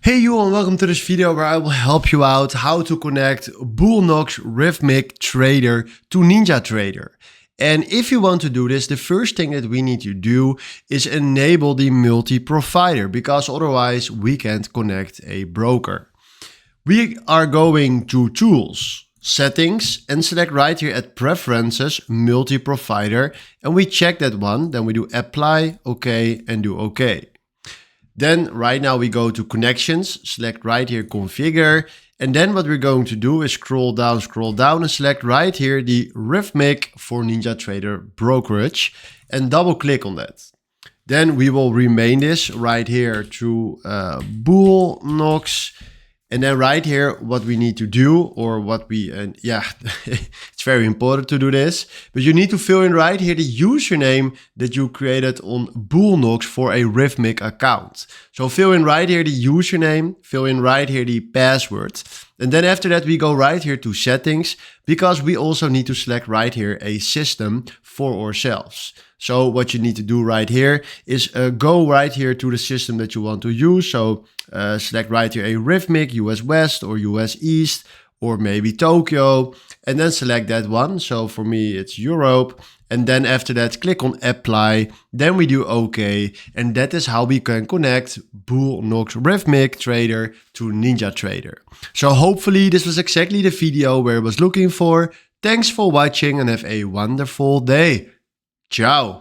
Hey you and welcome to this video where I will help you out how to connect Bulenox Rithmic Trader to NinjaTrader. And if you want to do this, the first thing that we need to do is enable the multi-provider, because otherwise we can't connect a broker. We are going to Tools, Settings, and select right here at Preferences, Multi-Provider, and we check that one. Then we do Apply, OK, and do OK. Then right now we go to Connections, select right here Configure, and then what we're going to do is scroll down and select right here the Rithmic for NinjaTrader brokerage and double click on that. Then we will rename this right here to Bulenox. And then right here, what we need to do, or what we, it's very important to do this, but you need to fill in right here the username that you created on Bulenox for a Rithmic account. So fill in right here the username, fill in right here the password. And then after that, we go right here to Settings, because we also need to select right here a system for ourselves. So what you need to do right here is go right here to the system that you want to use. So select right here a Rithmic, US West or US East, or maybe Tokyo, and then select that one. So for me, it's Europe. And then after that, click on Apply. Then we do OK. And that is how we can connect Bulenox Rithmic Trader to NinjaTrader. So hopefully this was exactly the video where I was looking for. Thanks for watching and have a wonderful day. Ciao.